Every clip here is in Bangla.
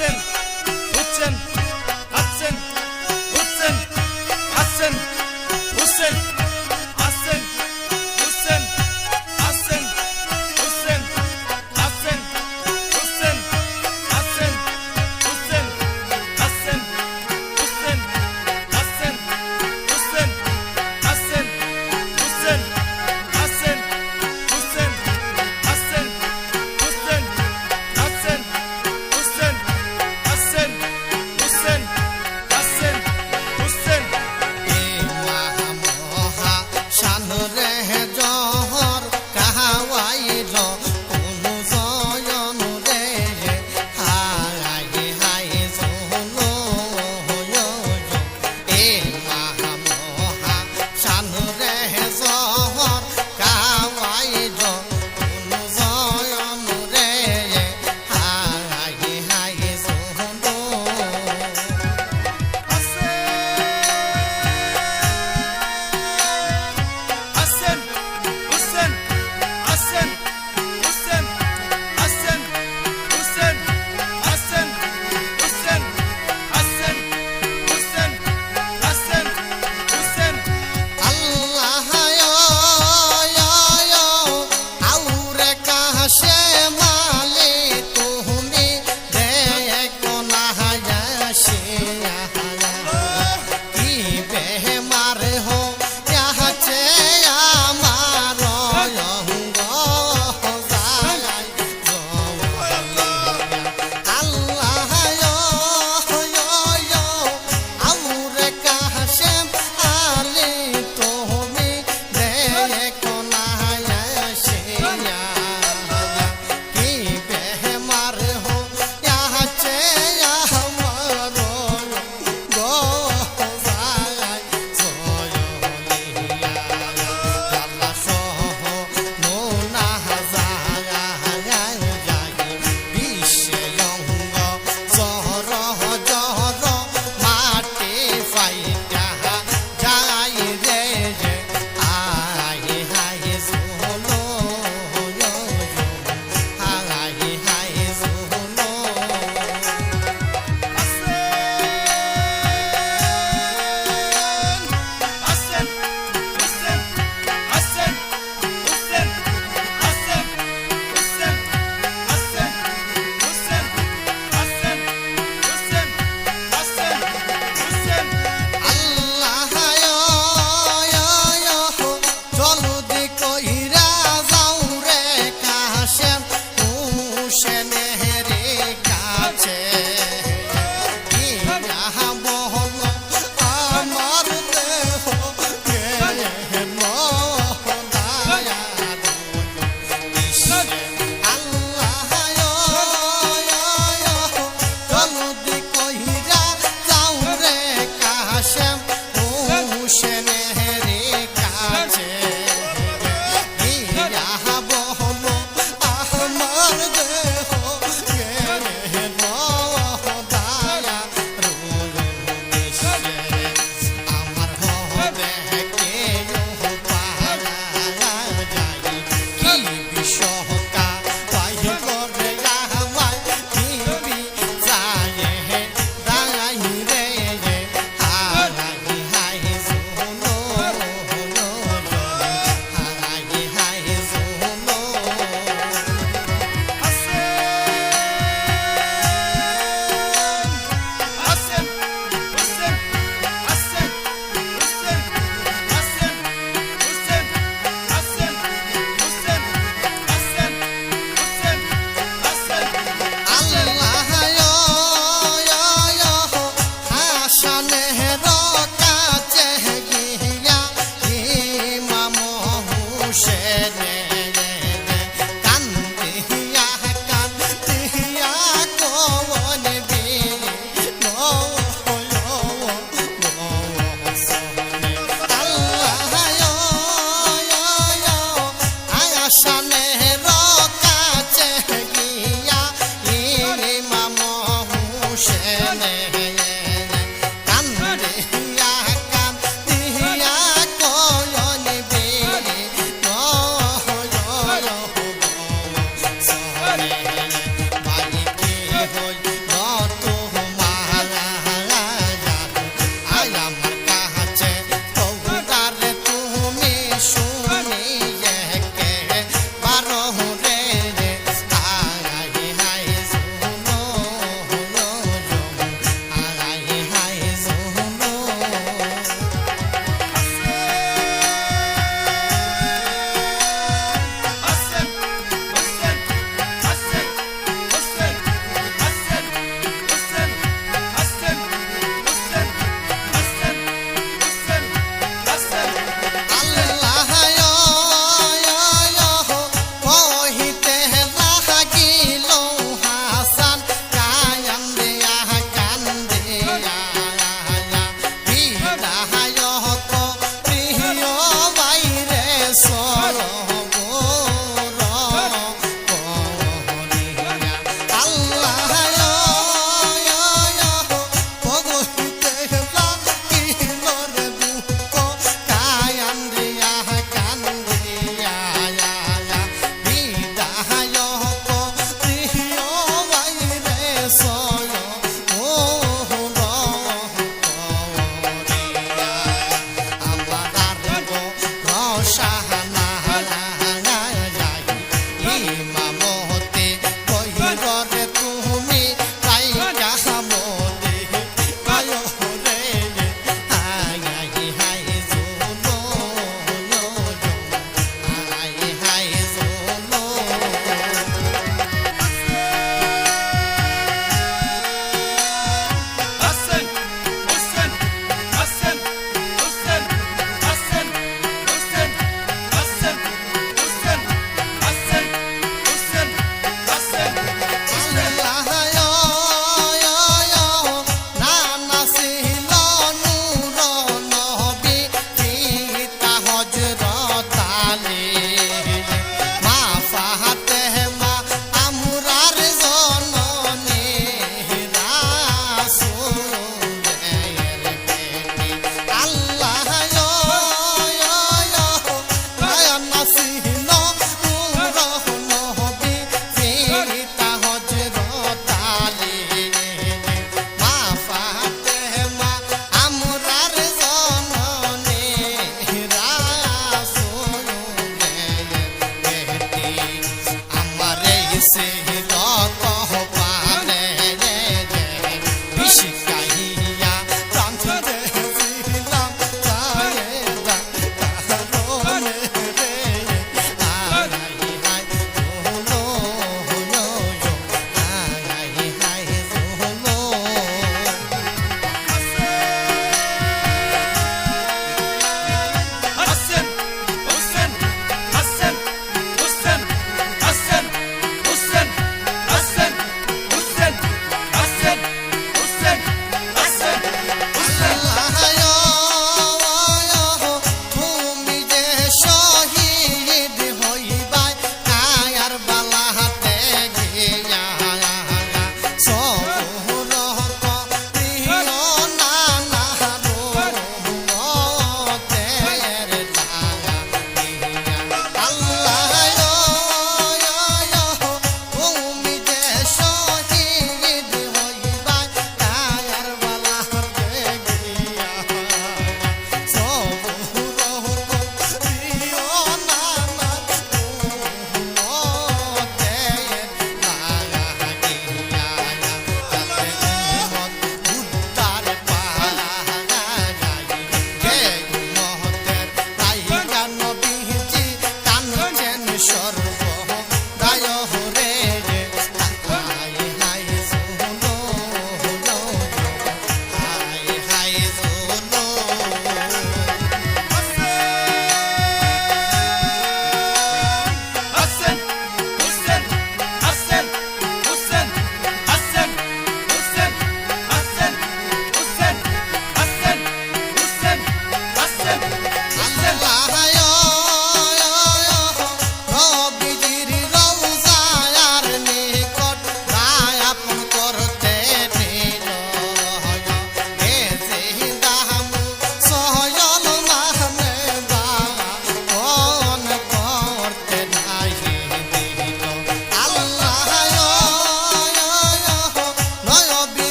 Hassan, Hussein, Hassan, Hussein, Hassan, Hussein, Hassan, Hussein, Hassan, Hussein, Hassan, Hussein, Hassan, Hussein, Hassan, Hussein, Hassan, Hussein, Hassan, Hussein, Hassan, Hussein, Hassan, Hussein, Hassan, Hussein,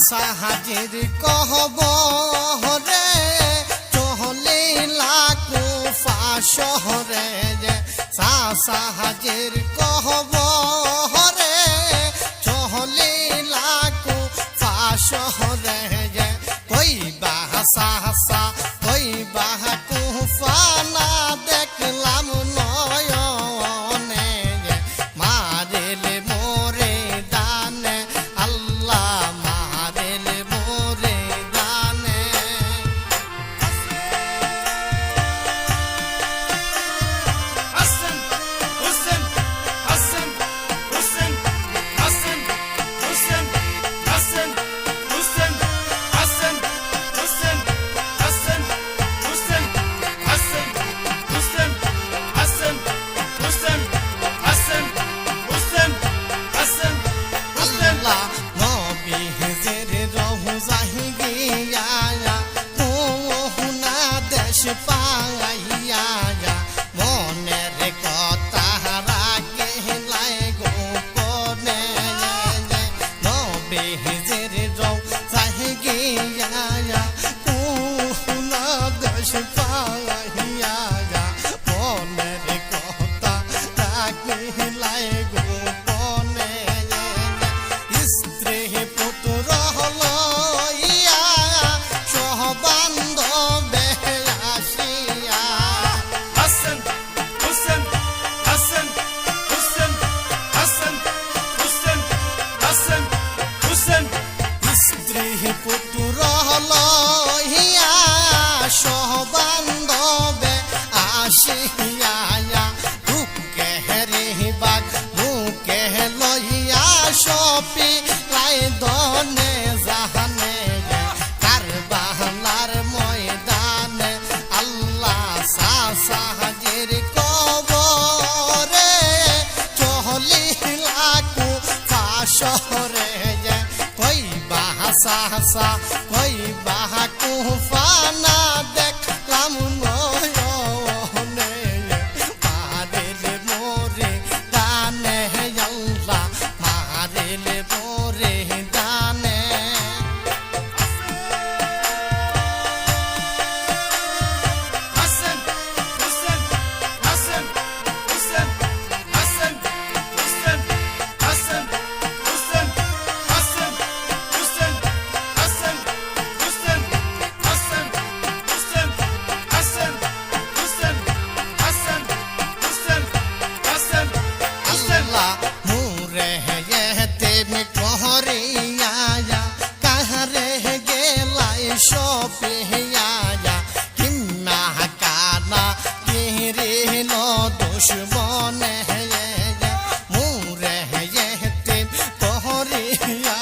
সাহাজের কহবরে চহলিলা কুফা শহরে সাহাজের কহবরে চহলিলা কুফা শহরে কই বাহা কই বাহা কুফা না দেখলাম নয়নে মারেলে মোরে দানে আল্লাহ মারেলে মোরে দানে Hassan, Hussein, Hassan, Hussein. শহরে কইবা হাসা কইবা কুফানা দেখলাম নয়নে মারিলে মোরে দানে আল্লাহ মারিলে মোরে দানে Hassan, Hussein, Hassan, Hussein, Hassan, Hussein, Hassan, Hussein, Hassan, Hussein, Hassan, Hussein, Hassan, Hussein, Hassan, Hussein, Hassan, Hussein, Hassan, Hussein. আল্লাহ মুরে হেতে মে কোহরিয়া কাহরে গেলাই সপিয়া কিন্না কানা কিরে ন দুশ্মনে মুরে হেতে কোহরিয়া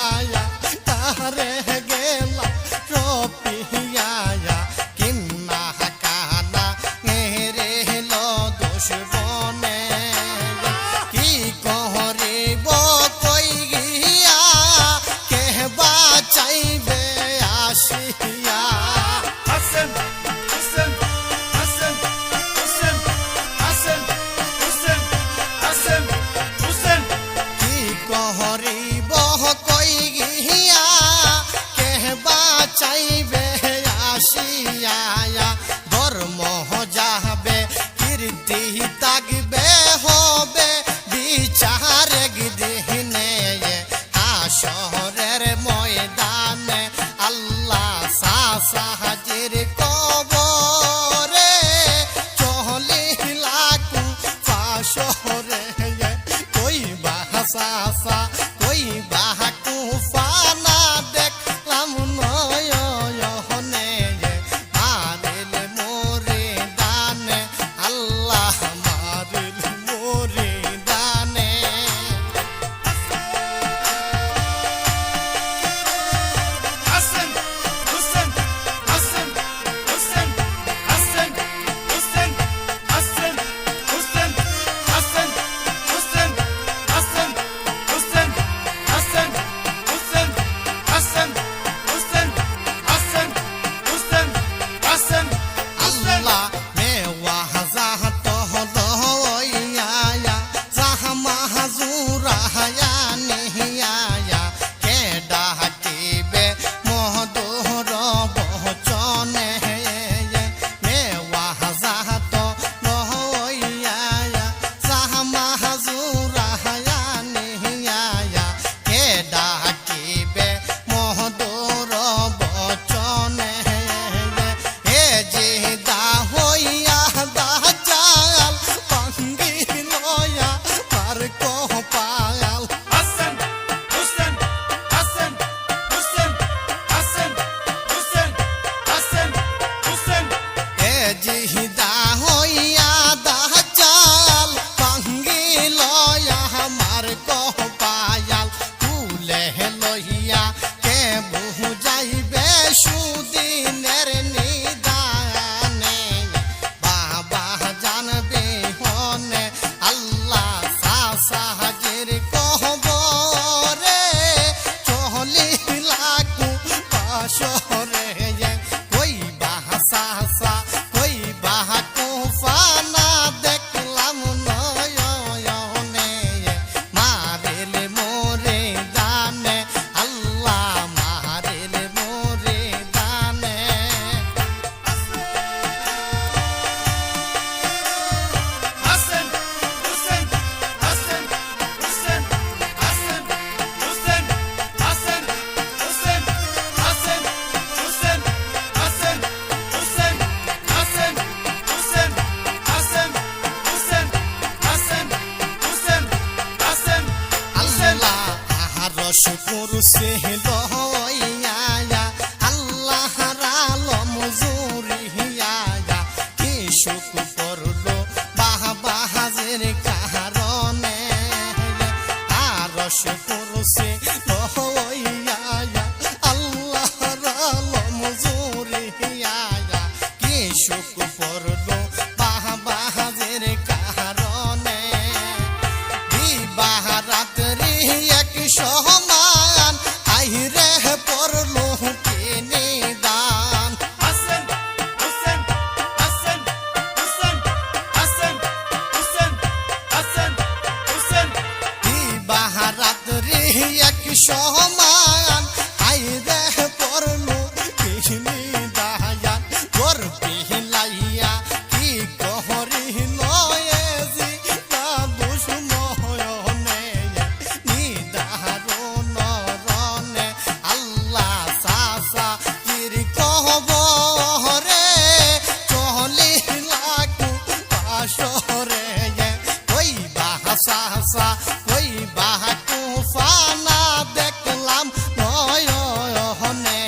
কাহরে গেলা সপিয়া কিন্না কানা মেরে ল দুশ্মনে কি করিব কই গিয়া কেহবা চাইবে আসিয়া Hassan, Hussein, Hassan, Hussein, Hassan, Hussein, Hassan, Hussein. কি করিব কই গিয়া কেহবা চাইবে আসিয়া ধর্ম যাবে কীর্তি তাগবে হবে বিচার দিনে শহরের ময়দানে আল্লাহ সাহাজির কবরে চলিলা শহরে কইবা হাসা কইবা কুফানা দেখলাম নয়নে মারিল মোরে দানে আল্লাহ মারিল মোরে দানে Hassan, Hussein, Hassan, Hussein, Hassan, Hussein, Hassan, Hussein, Hassan, Hussein, Hassan, Hussein, Hassan, Hussein, Hassan, Hussein, Hassan, Hussein, Hassan, Hussein. আল্লাহ মেওয়া হাজাত হলইয়া জাহমা হাজুরায়া নিহিয়া কে ডাকিবে মহদুর বচনে মেওয়া হাজাত হলইয়া জাহমা হাজুরায়া নিহিয়া কে ডাকিবে মহদুর বচনে এ জিদা হইয়া দাজাল পাঙ্গি লয়া পার কহ পায়াল Hassan, Hussein, Hassan, Hussein, Hassan, Hussein, Hassan, Hussein. এ জিদা হইয়া দাজাল পাঙ্গি লয়া আমার কহ পায়াল তুলে লইয়া কে বহু যাইবে সুদিনের নিদানে বাবা জানবে হনে আল্লাহ সাহাজির কহবরে চলিলা শহরে কইবা হাসা কইবা কুফানা দেখলাম নয়নে মারিল মোরে দানে আল্লাহ মারিল মোরে দানে Hassan, Hussein, Hassan, Hussein, Hassan, Hussein, Hassan, Hussein, Hassan, Hussein, Hassan, Hussein, Hassan, Hussein, Hassan, Hussein, Hassan, Hussein, Hassan, Hussein. আল্লাহ আরশ কুরসি লইয়া আল্লাহ আলম জুরিয়া কি সুখ করলো বাবা হাজির কারণে আরশ কুরসি লইয়া আল্লাহ আলম জুরিয়া কি সুখ করলো বাবা হাজির কারণে রাত্রি এক শহর এক সমান আই রে পড়লো কিনি দায়ান তোর পিলাইয়া কি কহরিল এজি না দুশ্মনে নিদারুণ রণে আল্লাহ সাসা কির কহবরে চলিলাকু পাশরে ওই বাহাসা ওই বাহাকু ফানা দেখলাম নয়নে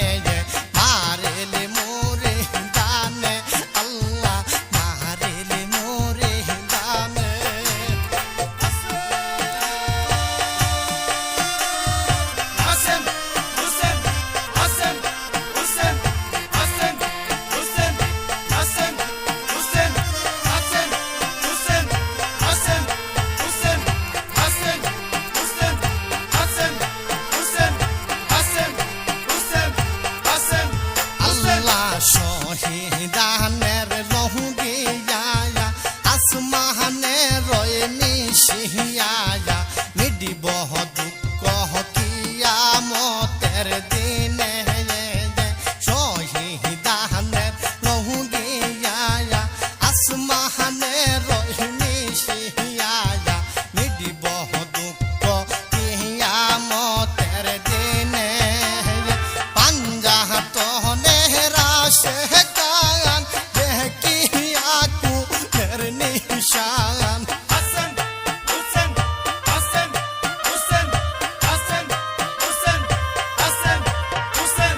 মারেলে মোরে দানে আল্লাহ মারেলে মোরে দানে Hasan, Hussein, Hasan, Hussein, Hasan, Hussein, Hasan, Hussein, Hasan, Hussein, Hasan, Hussein, Hasan, Hussein, Hasan, Hussein, Hasan, Hussein, Hasan, আল্লাহ শহীদানের রহুগিয়া আসমানে রয়ে নিশিয়া মিডিব দুঃখ কিয়ামতের দিনে শহীদানের রহুগিয়া আসমানে রয়ে নিশিয়া মিডিব দুঃখ কিয়ামতের দিনে পাঞ্জাত নেহরাশে কান দেখিয়াকু নিশান Hasan, Hussein, Hasan, Hussein, Hasan, Hussein, Hasan, Hussein, Hasan.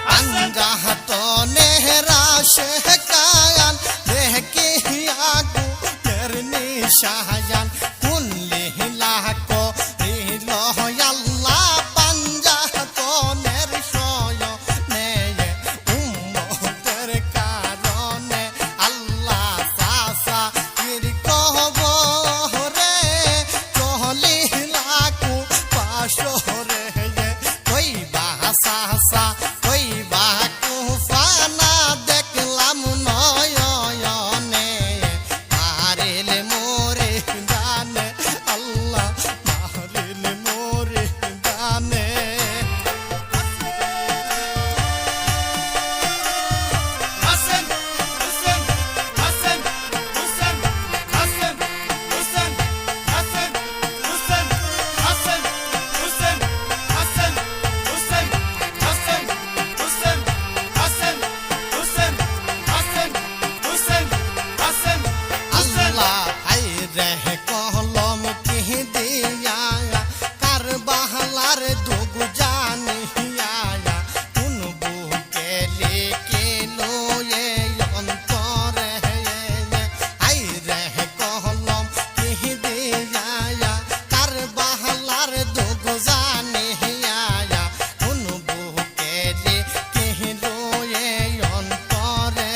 পাঞ্জাত নেহরাশে কান দেখিয়াকু নিশান কুল্লি লাক রিল আল্লাহ পাঞ্জাত নের সয় নে উম্মতের কারণে আল্লাহ সাসা কির কহবরে চলিলাকু পাশরে ওই বাহাসা ওই বাহাকু ফানা দেখলাম নয়নে মারেলে মোরে দানে আল্লাহ মারেলে মোরে দানে Hasan, Hussein, Hasan, Hussein, Hasan, Hussein, Hasan, Hussein, Hasan, Hussein, Hasan, Hussein, Hasan, Hussein, Hasan, Hussein, Hasan, Hussein, Hasan, Hussein. আল্লাহ হাই রে কলম কি দিয়া কার বাহলার দুগু জানিয়া কোন বুকে লিখিলো এ অন্তরে হাই রে কলম কি দিয়া কার বাহলার দুগু জানিয়া কোন বুকে লিখিলো এ অন্তরে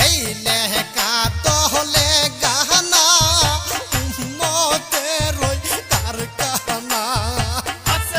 এই লেখা তহলে গানা উম্মতের ওই কারখানা Hasan,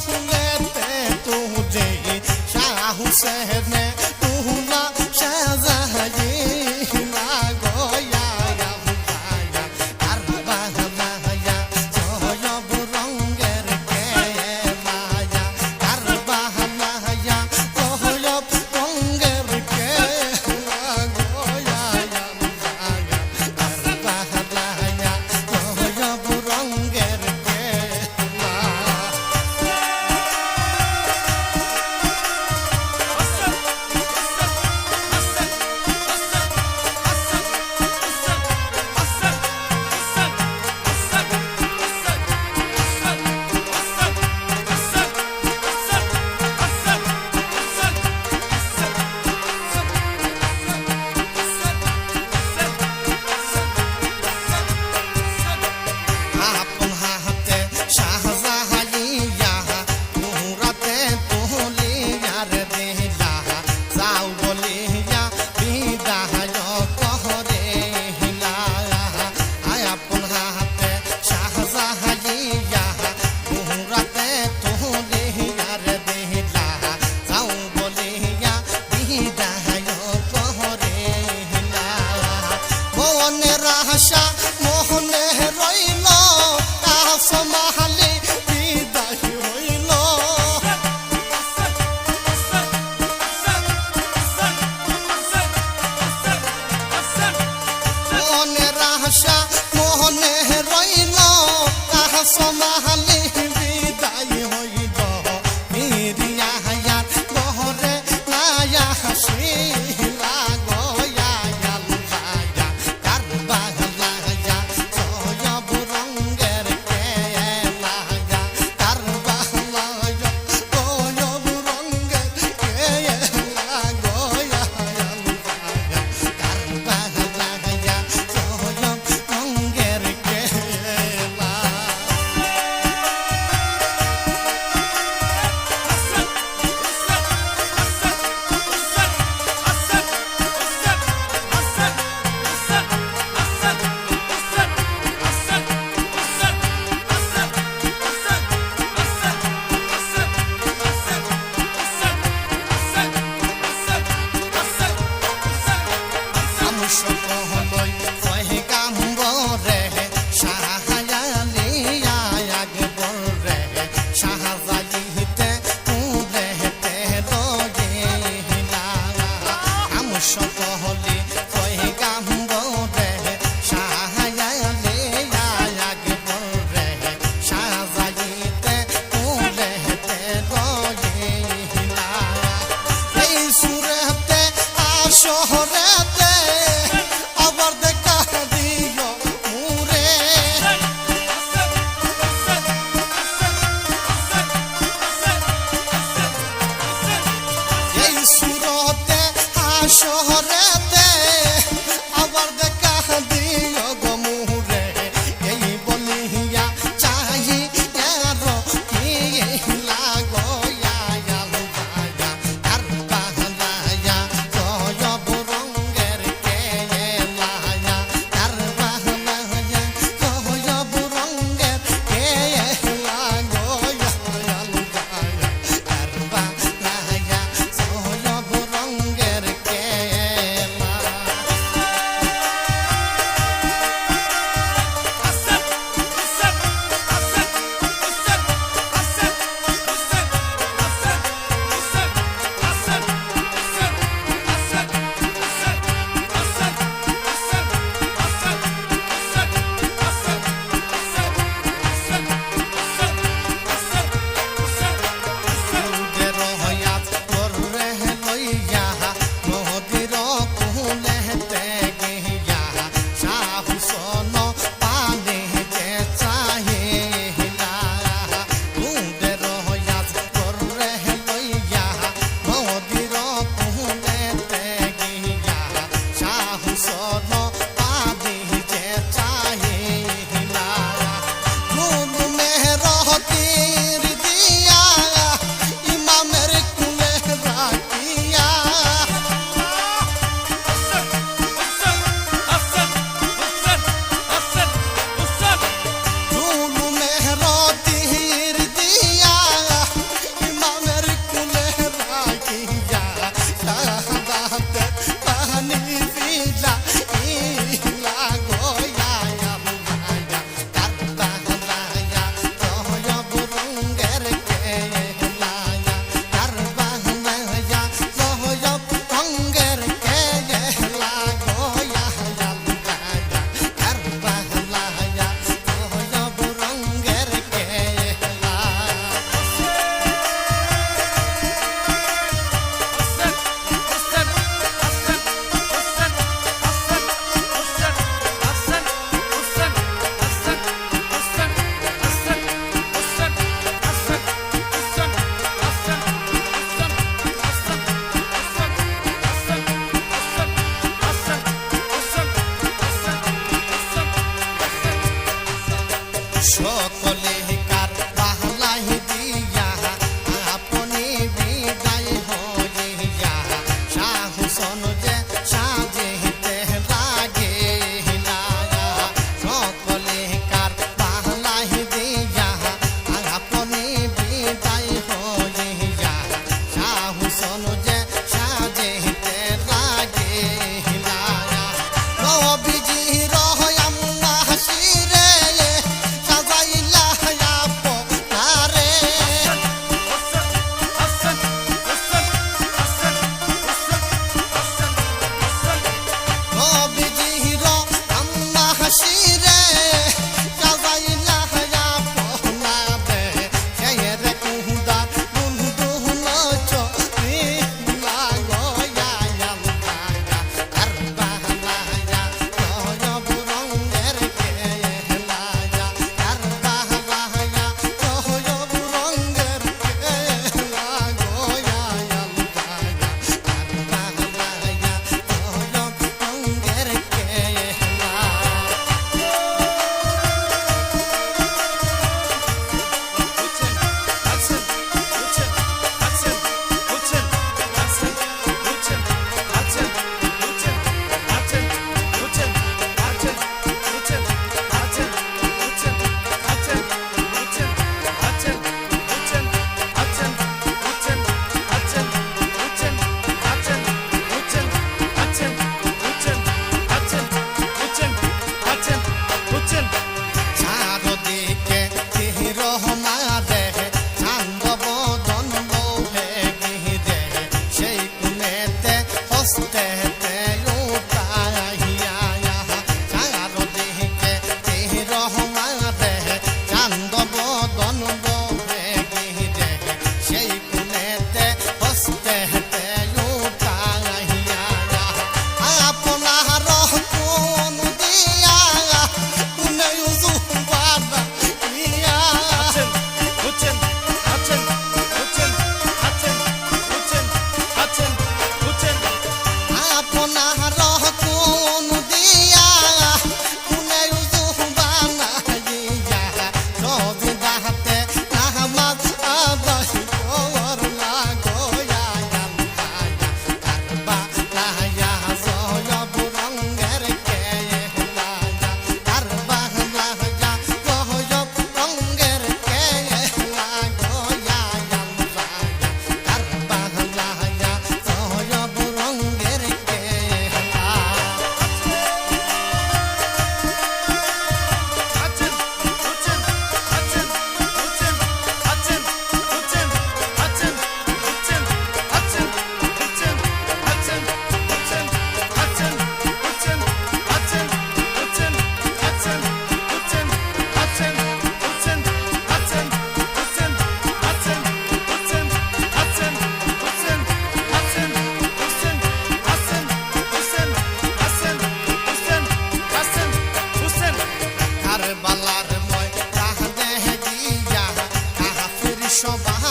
ফুলেতে তুঝে শাহ হুসেন তুলা শাহজাহাজি লাগোয়া বুঝায়া কারবালায়া জয়ব রঙের কে মায়া কারবালায়া জয়ব রঙের কে লাগোয়া বুঝায়া কারবালায়া জয়ব রঙের কে হাসান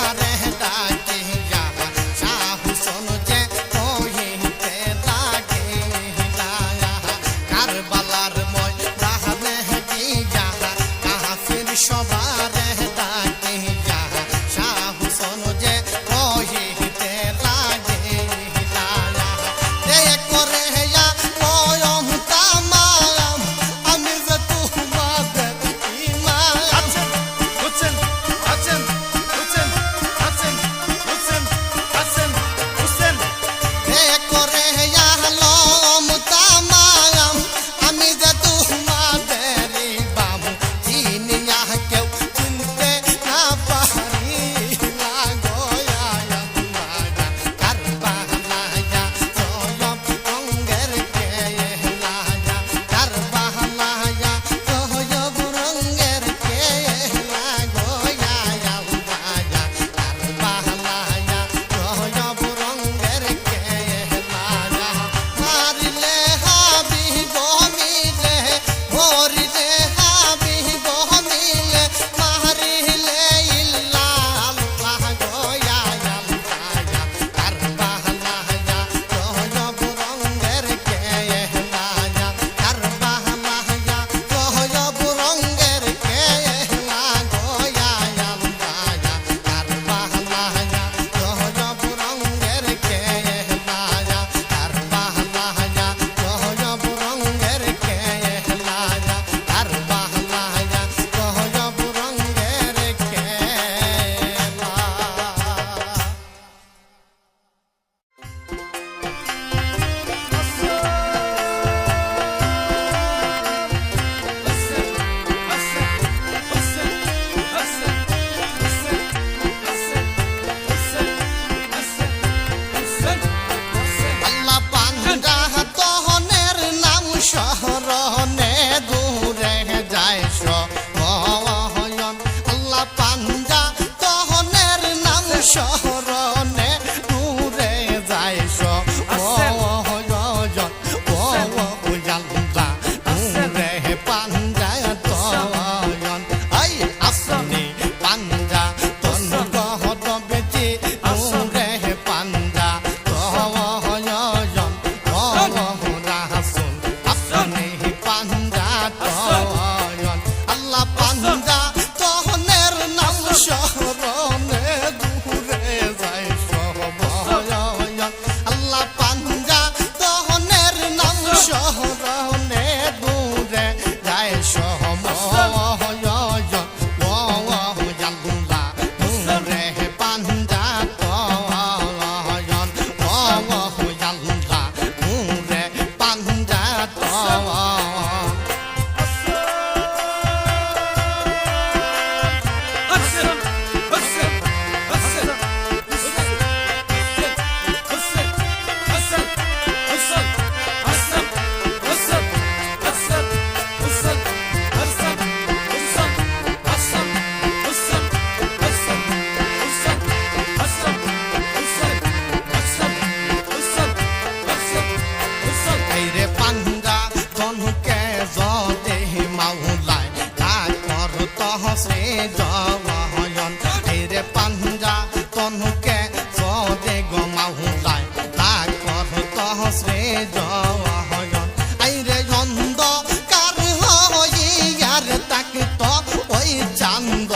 সবারে ডাকিয়া শাহ হুসেন যে কহিতে লাগিলা কারবালার ময়দানে গিয়া কাফির সবারে ডাকিয়া শাহ হুসেন যে কহিতে লাগিলা দে করে কয়ম তামাম আমি যে তোমাদের ইমাম Hasan, Hussein, Hasan, Hussein, Hasan, Hussein, Hasan, Hussein. হে করে আলম তামাম আমি যে তোমাদের ইমাম চিনিয়া কেউ চিনতে না পারি লাগোয়া কারবালায়া জয়ব রঙ্গের কেলায়া কারবালায়া জয়ব রঙ্গের কেলা গোয়া কারবালায়া জয়ব রঙ্গের কেলায়া মারিলে হাবিব মিলে মরিলে হাবিব মিলে মারিলে ইল্লা আল্লাহ গোয়া কারবালায়া জয়ব রঙ্গের কেলায়া কারবালায়া জয়ব রঙ্গের কেলা গোয়া কারবালায়া জয়ব রঙ্গের কেলায়া কারবালায়া জয়ব রঙ্গের কেলায়া কারবালায়া জয়ব রঙ্গের কেলা আল্লাহ পান্ডা তহনের নাম শহরনে দূরে যায় সয়ন আল্লাহ পান্ডা তহনের নাম শহরনে দূরে যায় সয়ন দূরে পান্ডা তয়ন আই আসনি পান্ডা তন গহদ বেচি দূরে পান্ডা তয়ন রাসূল আপনি পান্ডা তয়ন আল্লাহ পান্ডা তহনের নাম শহরনে দূরে যায় সবয়ন আল্লাহ পান্ডা তহনের নাম শহরনে দূরে যায় সবয়ন দূরে পান্ডা তয়ন দূরে পান্ডা তয়ন রে পান্ডা তনুকে জদে মাওলায় তাকর তহসে জয়ন রে পান্ডা তনুকে জদে গো মাওলায় তাকর তহসে জয়ন আইরে অন্ধ কার হইয়ার তাক তো ওই চান্দ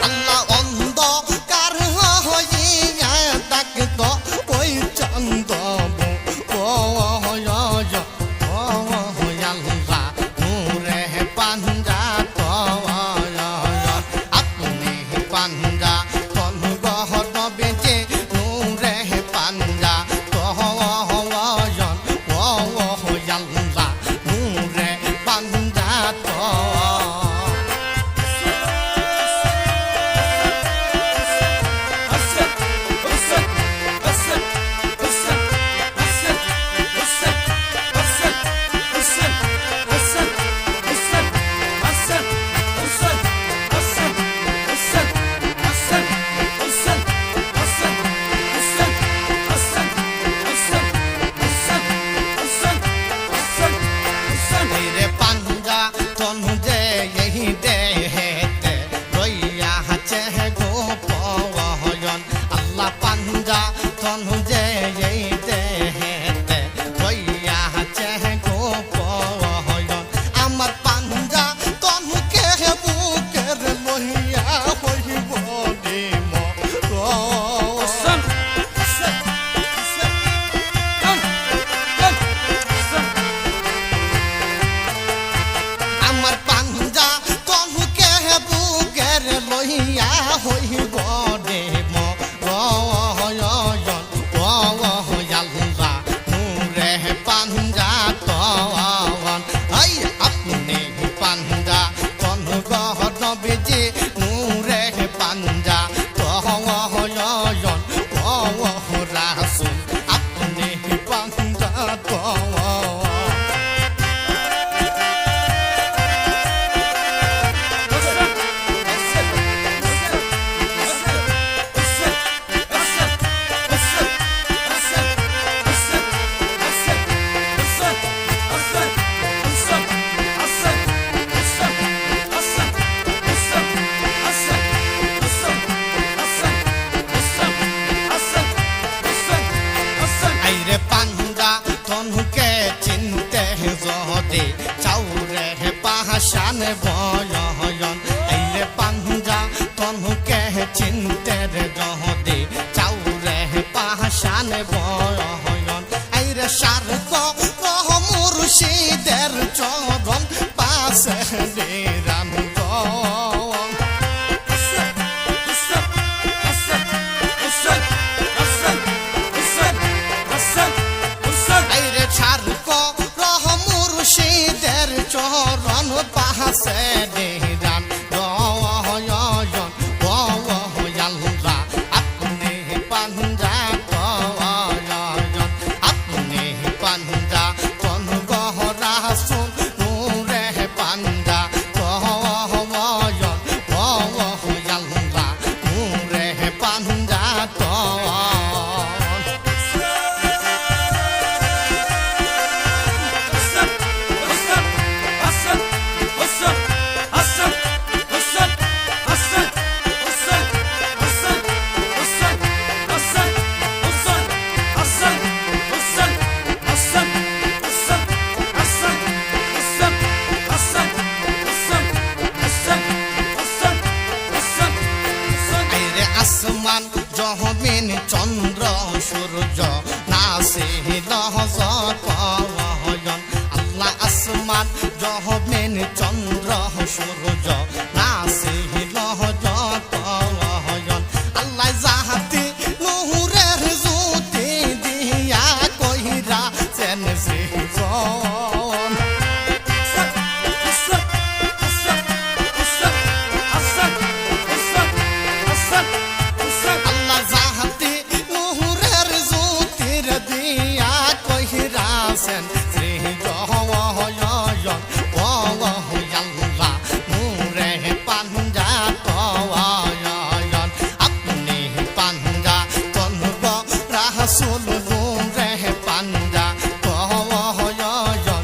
আল্লাহ অন্ধ কার হইয়া তাক তো ওই চান্দ পাঞ্জা তন এই আপনি পাঞ্জা তন নবীজি নূরে পাঞ্জা তন রাসূল আপনি পাঞ্জা তন আইরে পাঞ্জা তনুকে চিনতে যদি চাউরে পাহাসান বয়ন আইরে পাঞ্জা তনুকে চিনতে যদি চাউরে পাহাসান বয়ন আইরে সার্গ মুর্শিদের চরণ পাশে রাম আইরে ছাড়ক মুর্শিদের চরণ পাশে দেরান গয়ন গয়াল্লা আপনি পাঞ্জা গয়ন আপনি পাঞ্জা তন রাসূল নূরে পাঞ্জা গয়ন গয়াল্লা নূরে পাঞ্জা তন আসমান জহমিন চন্দ্র সূর্য নাসিল পয়ন আল্লাহ আসমান জহমিন চন্দ্র সূর্য নাসিল পয়ন আল্লাহ জাহাতি নূরের জ্যোতি দিয়া কইরা চেন সৃজন আল্লাহ জাহাতি নূরের জ্যোতির দিয়া কইরাছেন শ্রী জয়ন আল্লাহ নূরে পাঞ্জা তয়ন আপনি পাঞ্জা তনব রাসূল নূরে পাঞ্জা তয়ন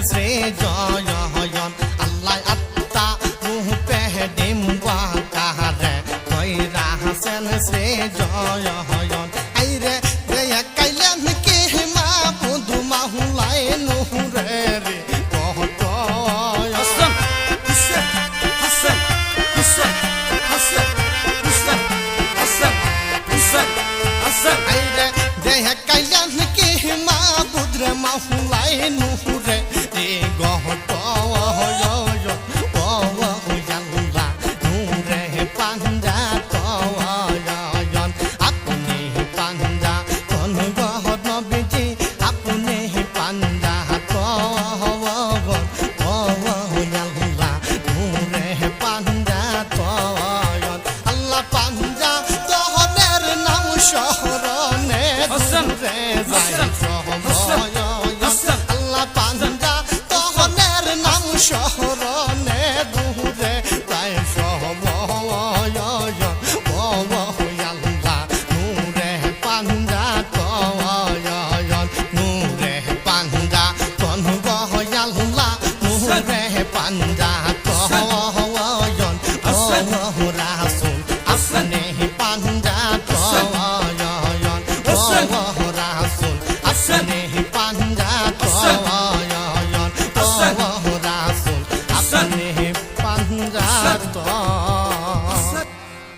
শ্রী জয়ন আল্লাহ আত্মা রূপে ডিম্বা কাহারে কইরা হাসেন শ্রী জয়ন আইরে রে কাইলেন কে মা বন্ধু মাহুলাই নুরে রে কত Hasan, Hüseyin, Hasan, Hüseyin, Hasan, Hüseyin, Hasan, Hüseyin, Hasan. আইরে দেহ কাইলান কে মা বুদ্রে মাহুলাই নুরে রে গহত নুরে পাঞ্জা তয়ন আপনি পাঞ্জা কোন গহত নবীজি আপনি পাঞ্জা নুরে পাঞ্জা তয়ন আল্লাহ পাঞ্জা তহনের নাম শহরনে Hasan, রে Hasan, Hasan, Hasan. আল্লাহ পাঞ্জা তহনের নাম শহরনে দূরে তাই সহময় আল্লাহ নূরে পাঞ্জা তয়ন নূরে পাঞ্জা তন গহয়াল্লাহ নূরে পাঞ্জা তয়ন রাসূল আপনি পাঞ্জা তয়ন রাসূল আপনি পাঞ্জা